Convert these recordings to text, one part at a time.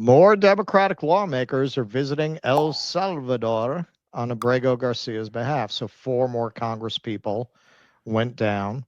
More Democratic lawmakers are visiting El Salvador on Abrego Garcia's behalf. So four more Congress people went down.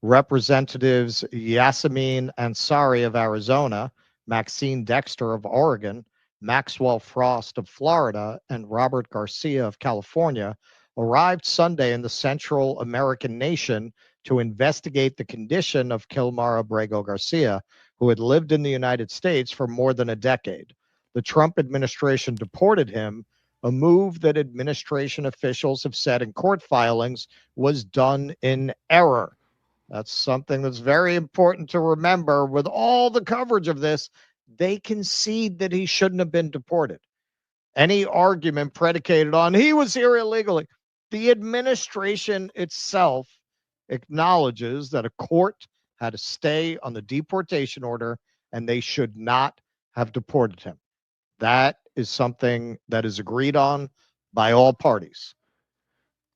Representatives Yasamin Ansari of Arizona, Maxine Dexter of Oregon, Maxwell Frost of Florida, and Robert Garcia of California arrived Sunday in the Central American nation to investigate the condition of Kilmar Abrego Garcia, who had lived in the United States for more than a decade. The Trump administration deported him, a move that administration officials have said in court filings was done in error. That's something that's very important to remember with all the coverage of this. They concede that he shouldn't have been deported. Any argument predicated on he was here illegally, the administration itself acknowledges that a court had a stay on the deportation order and they should not have deported him. That is something that is agreed on by all parties.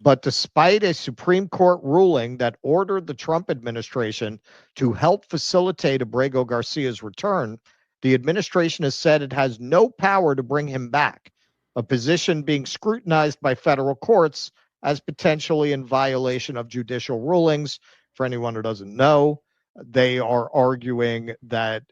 But despite a Supreme Court ruling that ordered the Trump administration to help facilitate Abrego Garcia's return, the administration has said it has no power to bring him back, a position being scrutinized by federal courts as potentially in violation of judicial rulings. For anyone who doesn't know, they are arguing that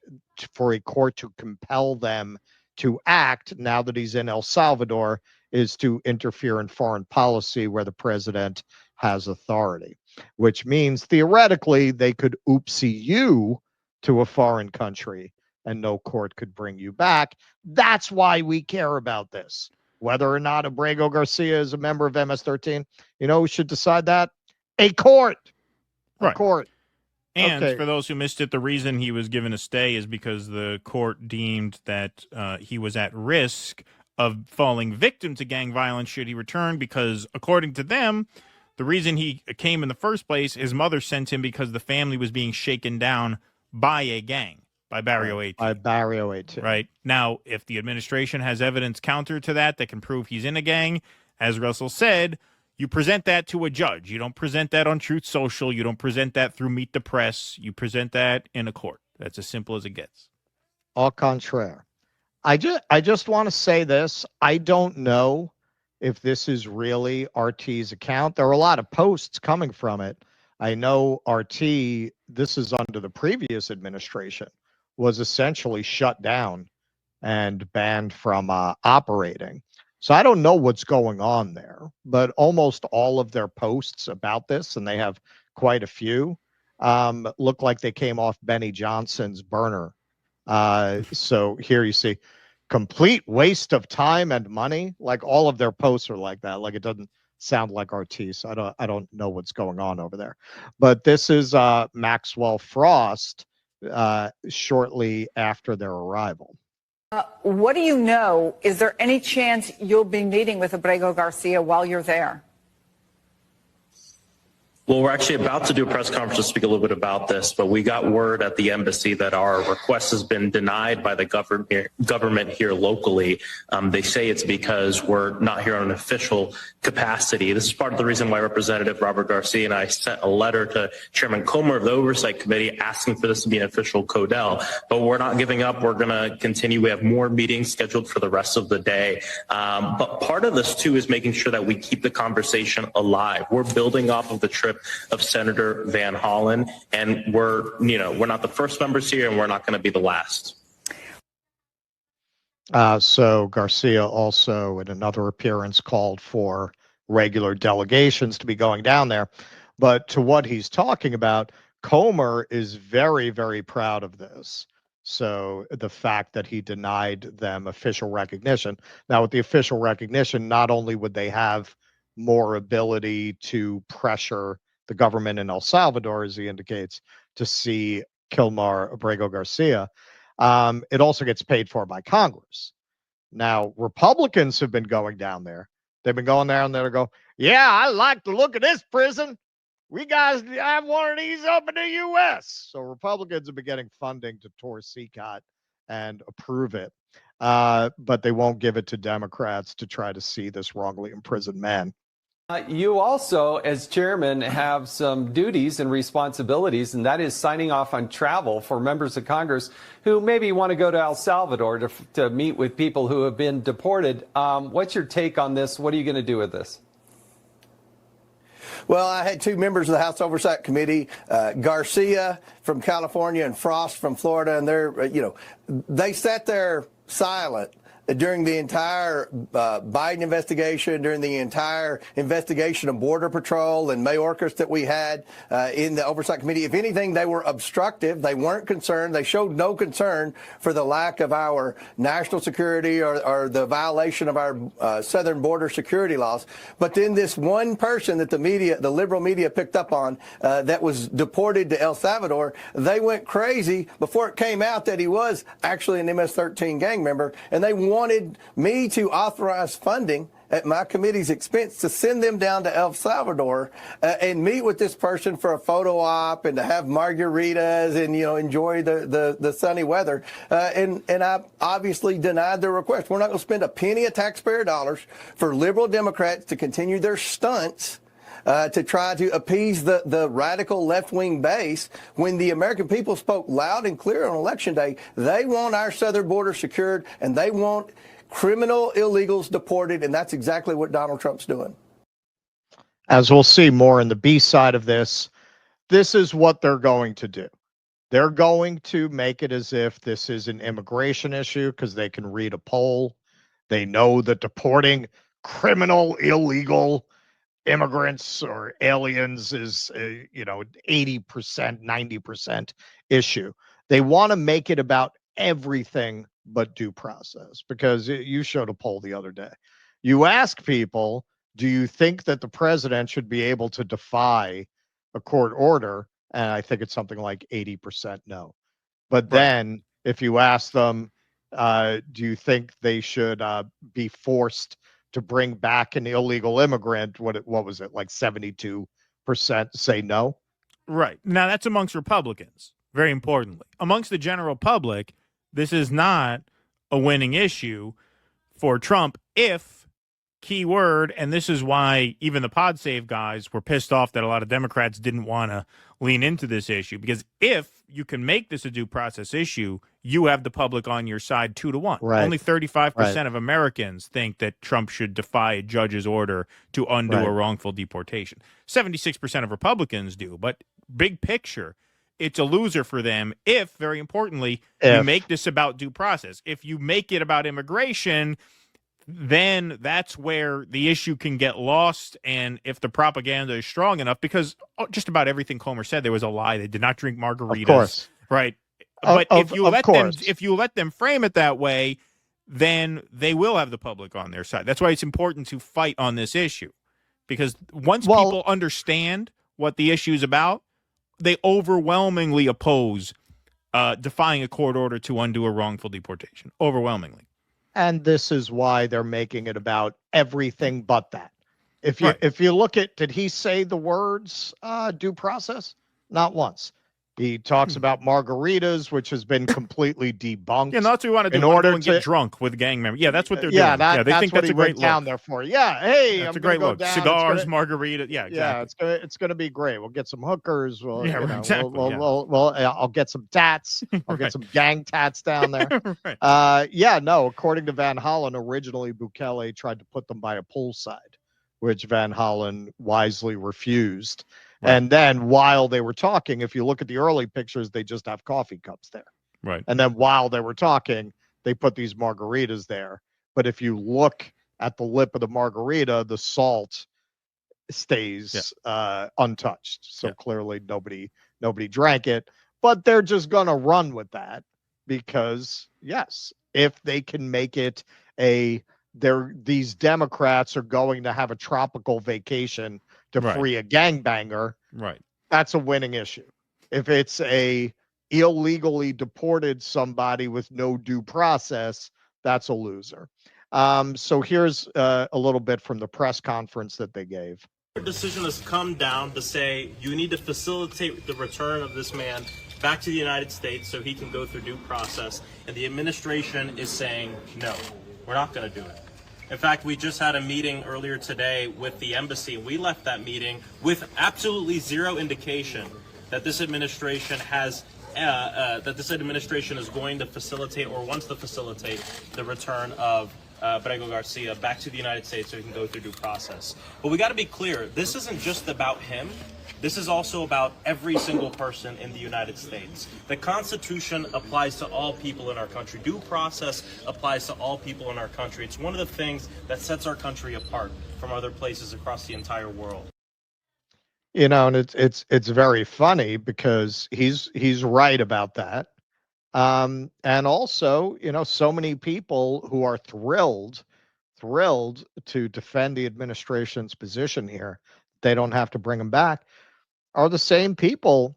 for a court to compel them to act now that he's in El Salvador is to interfere in foreign policy where the president has authority, which means theoretically they could oopsie you to a foreign country and no court could bring you back. That's why we care about this. Whether or not Abrego Garcia is a member of MS-13, you know who should decide that? A court. A Right. court. And Okay. for those who missed it, the reason he was given a stay is because the court deemed that he was at risk of falling victim to gang violence should he return, because according to them, the reason he came in the first place, his mother sent him because the family was being shaken down by a gang, by Barrio 18. By Barrio 18. Right. Now, if the administration has evidence counter to that can prove he's in a gang, as Russell said, you present that to a judge. You don't present that on Truth Social. You don't present that through Meet the Press. You present that in a court. That's as simple as it gets. Au contraire. I just want to say this. I don't know if this is really RT's account. There are a lot of posts coming from it. I know RT, this is under the previous administration, was essentially shut down and banned from operating. So I don't know what's going on there, but almost all of their posts about this, and they have quite a few, look like they came off Benny Johnson's burner. So here you see complete waste of time and money. Like all of their posts are like that. Like it doesn't sound like RT. So I don't know what's going on over there. But this is Maxwell Frost shortly after their arrival. What do you know? Is there any chance you'll be meeting with Abrego Garcia while you're there? Well, we're actually about to do a press conference to speak a little bit about this, but we got word at the embassy that our request has been denied by the government here locally. They say it's because we're not here on an official capacity. This is part of the reason why Representative Robert Garcia and I sent a letter to Chairman Comer of the Oversight Committee asking for this to be an official CODEL. But we're not giving up. We're going to continue. We have more meetings scheduled for the rest of the day. But part of this, too, is making sure that we keep the conversation alive. We're building off of the trip of Senator Van Hollen, and we're not the first members here, and we're not going to be the last. So Garcia also, in another appearance, called for regular delegations to be going down there. But to what he's talking about, Comer is very, very proud of this. So the fact that he denied them official recognition. Now, with the official recognition, not only would they have more ability to pressure the government in El Salvador, as he indicates, to see Kilmar Abrego Garcia, it also gets paid for by Congress. Now, Republicans have been going down there. They've been going down there to go, yeah, I like the look of this prison. We guys have one of these up in the U.S. So Republicans have been getting funding to tour CCOT and approve it. But they won't give it to Democrats to try to see this wrongly imprisoned man. You also, as chairman, have some duties and responsibilities, and that is signing off on travel for members of Congress who maybe want to go to El Salvador to meet with people who have been deported. What's your take on this? What are you going to do with this? Well, I had two members of the House Oversight Committee, Garcia from California and Frost from Florida, and they sat there silent during the entire Biden investigation, during the entire investigation of Border Patrol and Mayorkas that we had in the Oversight Committee. If anything, they were obstructive. They weren't concerned. They showed no concern for the lack of our national security or the violation of our southern border security laws. But then this one person that the liberal media picked up on that was deported to El Salvador, they went crazy before it came out that he was actually an MS-13 gang member, and they wanted me to authorize funding at my committee's expense to send them down to El Salvador and meet with this person for a photo op and to have margaritas and, enjoy the sunny weather. And I obviously denied their request. We're not going to spend a penny of taxpayer dollars for liberal Democrats to continue their stunts to try to appease the radical left-wing base when the American people spoke loud and clear on Election Day. They want our southern border secured, and they want criminal illegals deported, and that's exactly what Donald Trump's doing. As we'll see more in the B side of this is what they're going to do. They're going to make it as if this is an immigration issue because they can read a poll. They know that deporting criminal, illegal immigrants or aliens is, 80%, 90% issue. They want to make it about everything but due process, because you showed a poll the other day. You ask people, do you think that the president should be able to defy a court order? And I think it's something like 80% no. But then if you ask them, do you think they should be forced to bring back an illegal immigrant? What was it, like 72% say no? Right. Now, that's amongst Republicans, very importantly. Amongst the general public, this is not a winning issue for Trump if, keyword, and this is why even the Pod Save guys were pissed off that a lot of Democrats didn't want to lean into this issue, because if you can make this a due process issue, you have the public on your side 2-1. Right. Only 35% of Americans think that Trump should defy a judge's order to undo a wrongful deportation. 76% of Republicans do, but big picture, it's a loser for them if, very importantly, you make this about due process. If you make it about immigration, then that's where the issue can get lost. And if the propaganda is strong enough, because just about everything Comer said, there was a lie. They did not drink margaritas. Of course. Right. But if you let them frame it that way, then they will have the public on their side. That's why it's important to fight on this issue, because once people understand what the issue is about, they overwhelmingly oppose defying a court order to undo a wrongful deportation. Overwhelmingly. And this is why they're making it about everything but that. If you look at, did he say the words due process? Not once. He talks about margaritas, which has been completely debunked. Yeah, that's what we want to do. In order to get drunk with gang members. Yeah, that's what they're doing. They think that's a great look. Down there for. Yeah, hey, that's a great look. Cigars, margarita. Yeah, exactly. Yeah, it's gonna be great. We'll get some hookers. Exactly. I'll get some tats. I'll get some gang tats down there. According to Van Hollen, originally Bukele tried to put them by a poolside, which Van Hollen wisely refused. Right. And then while they were talking, if you look at the early pictures, they just have coffee cups there. Right. And then while they were talking, they put these margaritas there. But if you look at the lip of the margarita, the salt stays untouched. So clearly nobody drank it. But they're just going to run with that because, yes, if they can make it these Democrats are going to have a tropical vacation to free a gangbanger, that's a winning issue. If it's a illegally deported somebody with no due process, that's a loser. So here's a little bit from the press conference that they gave. The decision has come down to say you need to facilitate the return of this man back to the United States so he can go through due process. And the administration is saying, no, we're not going to do it. In fact, we just had a meeting earlier today with the embassy. We left that meeting with absolutely zero indication that this administration has is going to facilitate or wants to facilitate the return of Abrego Garcia back to the United States so he can go through due process. But we got to be clear, this isn't just about him. This is also about every single person in the United States. The Constitution applies to all people in our country. Due process applies to all people in our country. It's one of the things that sets our country apart from other places across the entire world. You know, and it's very funny because he's right about that. And also, you know, so many people who are thrilled to defend the administration's position here, they don't have to bring him back, are the same people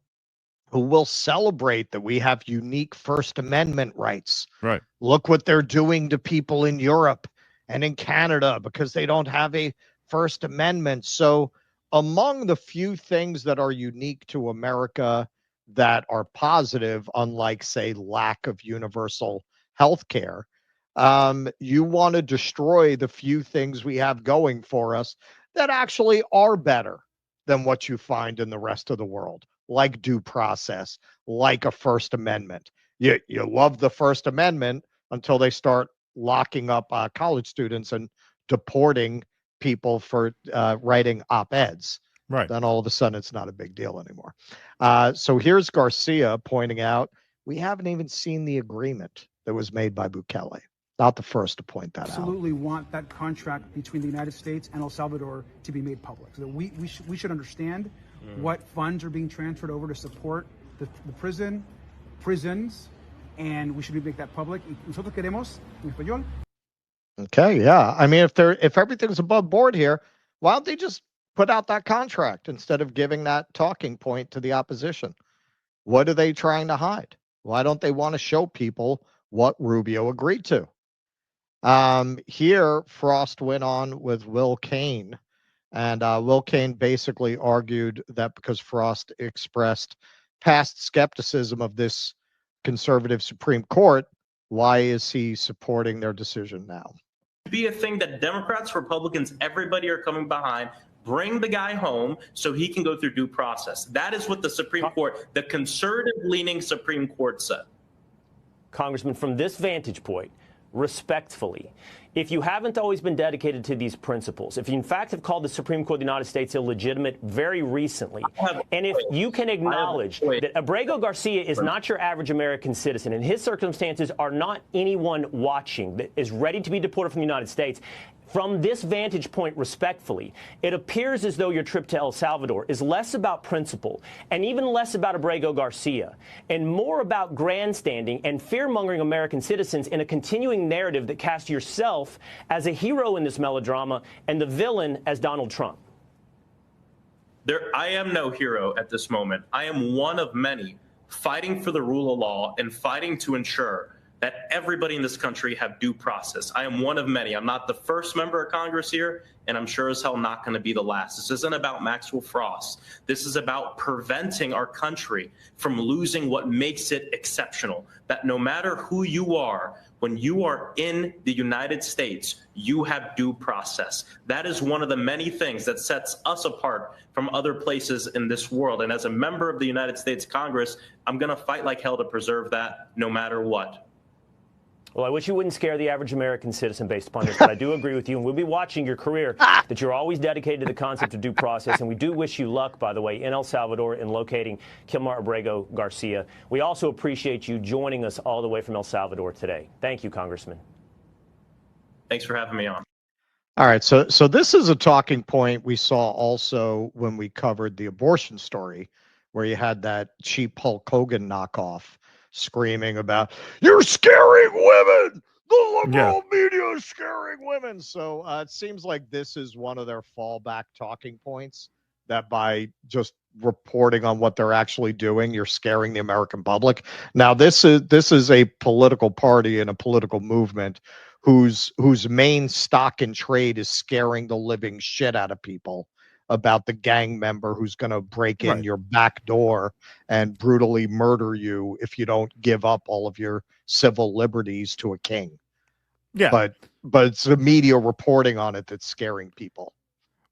who will celebrate that we have unique First Amendment rights. Right. Look what they're doing to people in Europe and in Canada because they don't have a First Amendment. So among the few things that are unique to America that are positive, unlike, say, lack of universal health care, you want to destroy the few things we have going for us that actually are better than what you find in the rest of the world, like due process, like a First Amendment. You love the First Amendment until they start locking up college students and deporting people for writing op-eds. Right. Then all of a sudden it's not a big deal anymore. So here's Garcia pointing out, we haven't even seen the agreement that was made by Bukele. Not the first to point that out. Absolutely want that contract between the United States and El Salvador to be made public. So that we should understand what funds are being transferred over to support the prisons, and we should make that public. Nosotros queremos, en español. Okay, yeah. I mean, if everything's above board here, why don't they just put out that contract instead of giving that talking point to the opposition? What are they trying to hide? Why don't they want to show people what Rubio agreed to? Here, Frost went on with Will Cain, and Will Cain basically argued that because Frost expressed past skepticism of this conservative Supreme Court, why is he supporting their decision now? Be a thing that Democrats, Republicans, everybody are coming behind. Bring the guy home so he can go through due process. That is what the Supreme Court, the conservative-leaning Supreme Court, said. Congressman, from this vantage point, respectfully, if you haven't always been dedicated to these principles, if you in fact have called the Supreme Court of the United States illegitimate very recently, and if you can acknowledge that Abrego Garcia is not your average American citizen and his circumstances are not anyone watching that is ready to be deported from the United States, from this vantage point, respectfully, it appears as though your trip to El Salvador is less about principle and even less about Abrego Garcia and more about grandstanding and fear-mongering American citizens in a continuing narrative that casts yourself as a hero in this melodrama and the villain as Donald Trump. I am no hero at this moment. I am one of many fighting for the rule of law and fighting to ensure that everybody in this country have due process. I am one of many. I'm not the first member of Congress here, and I'm sure as hell not going to be the last. This isn't about Maxwell Frost. This is about preventing our country from losing what makes it exceptional, that no matter who you are, when you are in the United States, you have due process. That is one of the many things that sets us apart from other places in this world. And as a member of the United States Congress, I'm going to fight like hell to preserve that no matter what. Well, I wish you wouldn't scare the average American citizen based upon this, but I do agree with you, and we'll be watching your career, that you're always dedicated to the concept of due process, and we do wish you luck, by the way, in El Salvador in locating Kilmar Abrego Garcia. We also appreciate you joining us all the way from El Salvador today. Thank you, Congressman. Thanks for having me on. All right, so this is a talking point we saw also when we covered the abortion story, where you had that cheap Hulk Hogan knockoff screaming about, you're scaring women, the liberal media is scaring women. So it seems like this is one of their fallback talking points, that by just reporting on what they're actually doing, you're scaring the American public. Now, this is a political party and a political movement whose main stock and trade is scaring the living shit out of people about the gang member who's going to break in your back door and brutally murder you if you don't give up all of your civil liberties to a king. Yeah. But it's the media reporting on it that's scaring people.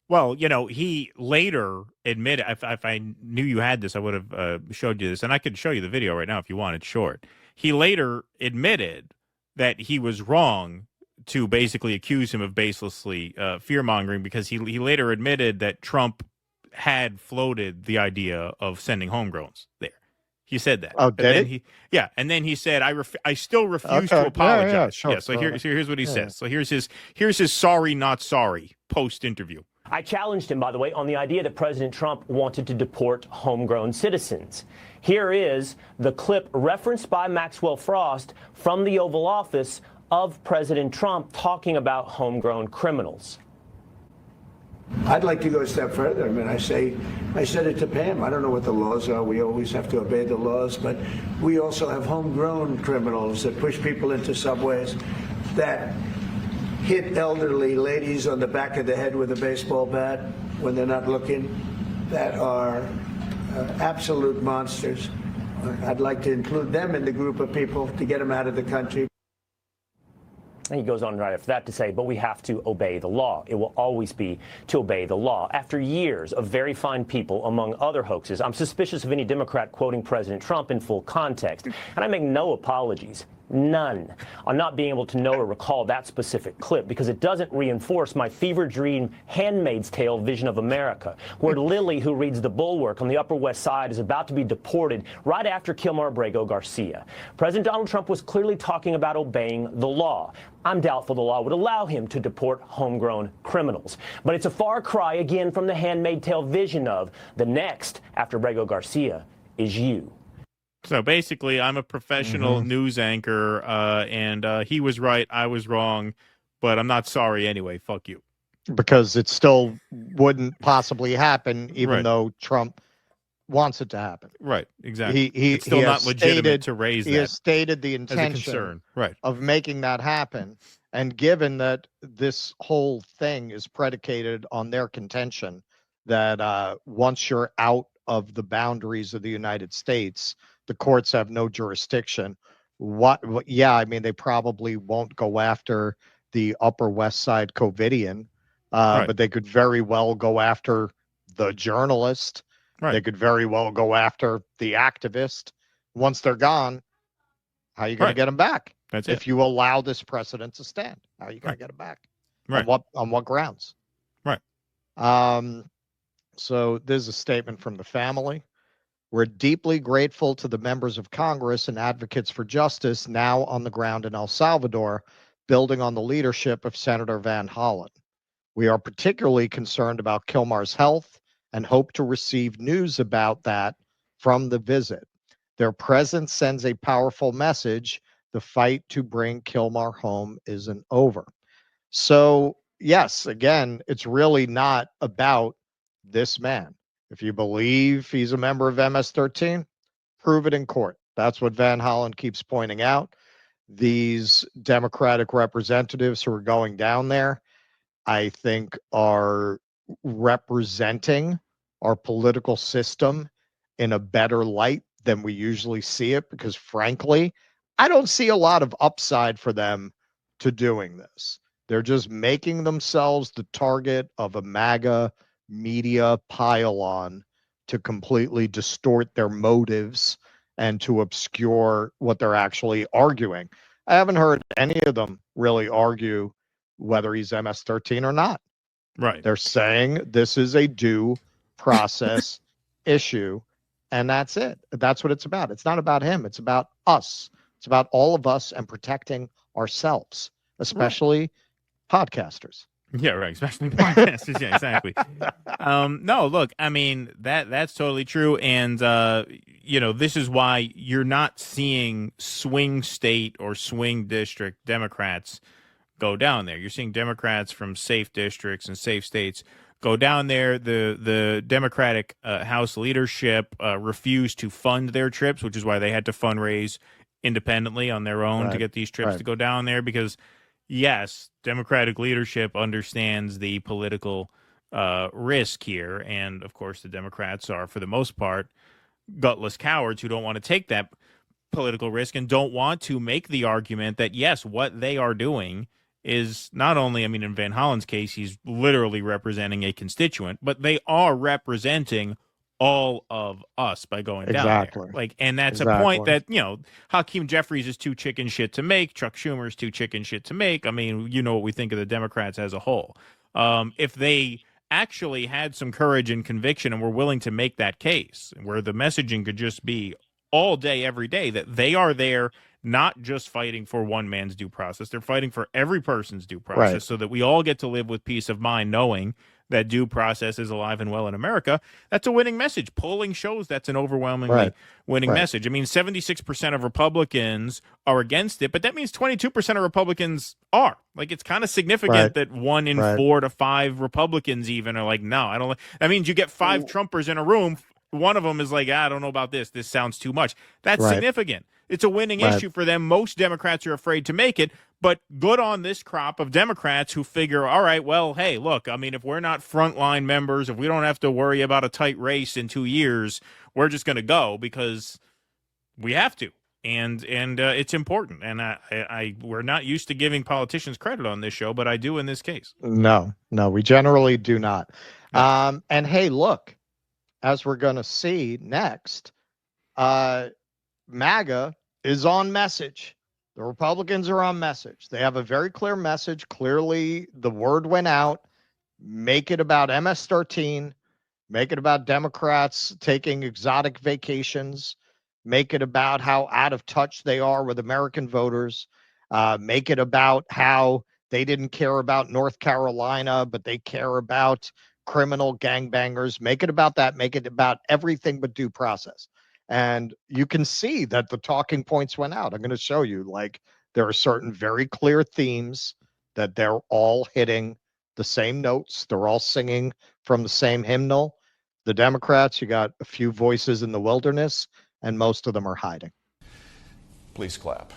Well, he later admitted, if I knew you had this, I would have showed you this. And I could show you the video right now if you want. It's short. He later admitted that he was wrong to basically accuse him of baselessly fear-mongering, because he later admitted that Trump had floated the idea of sending homegrowns there. He said that. Oh, did he? Yeah, and then he said, "I still refuse to Okay. apologize." Yeah, sure. So here's what he says. So here's his sorry not sorry post interview. I challenged him, by the way, on the idea that President Trump wanted to deport homegrown citizens. Here is the clip referenced by Maxwell Frost from the Oval Office of President Trump talking about homegrown criminals. I'd like to go a step further. I mean, I said it to Pam. I don't know what the laws are. We always have to obey the laws, but we also have homegrown criminals that push people into subways, that hit elderly ladies on the back of the head with a baseball bat when they're not looking, that are absolute monsters. I'd like to include them in the group of people to get them out of the country. And he goes on right after that to say, but we have to obey the law. It will always be to obey the law. After years of very fine people, among other hoaxes, I'm suspicious of any Democrat quoting President Trump in full context. And I make no apologies, none, on not being able to know or recall that specific clip, because it doesn't reinforce my fever dream Handmaid's Tale vision of America, where Lily, who reads The Bulwark on the Upper West Side, is about to be deported right after Kilmar Abrego Garcia. President Donald Trump was clearly talking about obeying the law. I'm doubtful the law would allow him to deport homegrown criminals. But it's a far cry, again, from the Handmaid's Tale vision of the next after Abrego Garcia is you. So basically, I'm a professional news anchor, and he was right, I was wrong, but I'm not sorry anyway. Fuck you. Because it still wouldn't possibly happen, even Right. though Trump wants it to happen. Right, exactly. It's still not legitimate to raise he that has stated the as a intention concern. Right. of making that happen. And given that this whole thing is predicated on their contention that once you're out of the boundaries of the United States, the courts have no jurisdiction. Yeah, I mean, they probably won't go after the Upper West Side COVIDian, Right. but they could very well go after the journalist. Right. They could very well go after the activist. Once they're gone, how are you going Right. to get them back? That's If it. you allow this precedent to stand, how are you going Right. to get them back? Right. On what grounds? Right. So there's a statement from the family. We're deeply grateful to the members of Congress and advocates for justice now on the ground in El Salvador, building on the leadership of Senator Van Hollen. We are particularly concerned about Kilmar's health and hope to receive news about that from the visit. Their presence sends a powerful message. The fight to bring Kilmar home isn't over. So, yes, again, it's really not about this man. If you believe he's a member of MS-13, prove it in court. That's what Van Hollen keeps pointing out. These Democratic representatives who are going down there, I think, are representing our political system in a better light than we usually see it, because frankly, I don't see a lot of upside for them to doing this. They're just making themselves the target of a MAGA media pile-on to completely distort their motives and to obscure what they're actually arguing. I haven't heard any of them really argue whether he's MS-13 or not. Right. They're saying this is a due process issue, and that's it. That's what it's about. It's not about him. It's about us. It's about all of us and protecting ourselves, especially podcasters. Yeah, right. Especially podcasters. Yeah, exactly. No, look, I mean, that's totally true. And, this is why you're not seeing swing state or swing district Democrats go down there. You're seeing Democrats from safe districts and safe states go down there. The Democratic House leadership refused to fund their trips, which is why they had to fundraise independently on their own to get these trips to go down there, because yes, Democratic leadership understands the political risk here. And of course, the Democrats are, for the most part, gutless cowards who don't want to take that. political risk and don't want to make the argument that, yes, what they are doing is not only, I mean, in Van Hollen's case, he's literally representing a constituent, but they are representing all of us by going down Exactly. there. Like, and that's a point that, you know, Hakeem Jeffries is too chicken shit to make. Chuck Schumer is too chicken shit to make. I mean, you know what we think of the Democrats as a whole. If they actually had some courage and conviction and were willing to make that case, where the messaging could just be all day, every day, that they are there not just fighting for one man's due process, they're fighting for every person's due process, Right. so that we all get to live with peace of mind knowing that due process is alive and well in America. That's a winning message. Polling shows that's an overwhelmingly winning message. I mean, 76% of Republicans are against it, but that means 22% of Republicans are. Like, it's kind of significant that 1 in 4 to 5 Republicans even are like, no, I don't. That means you get 5 Trumpers in a room. One of them is like, I don't know about this. This sounds too much. That's significant. It's a winning issue for them. Most Democrats are afraid to make it, but good on this crop of Democrats who figure, all right, well, hey, look, I mean, if we're not frontline members, if we don't have to worry about a tight race in 2 years, we're just going to go because we have to. And it's important. And we're not used to giving politicians credit on this show, but I do in this case. No, we generally do not. And hey, look, as we're going to see next, MAGA is on message. The Republicans are on message. They have a very clear message. Clearly, the word went out. Make it about MS-13. Make it about Democrats taking exotic vacations. Make it about how out of touch they are with American voters. Make it about how they didn't care about North Carolina, but they care about criminal gangbangers. Make it about that. Make it about everything but due process. And you can see that the talking points went out. I'm going to show you, like, there are certain very clear themes that they're all hitting the same notes. They're all singing from the same hymnal. The Democrats, you got a few voices in the wilderness, and most of them are hiding. Please clap.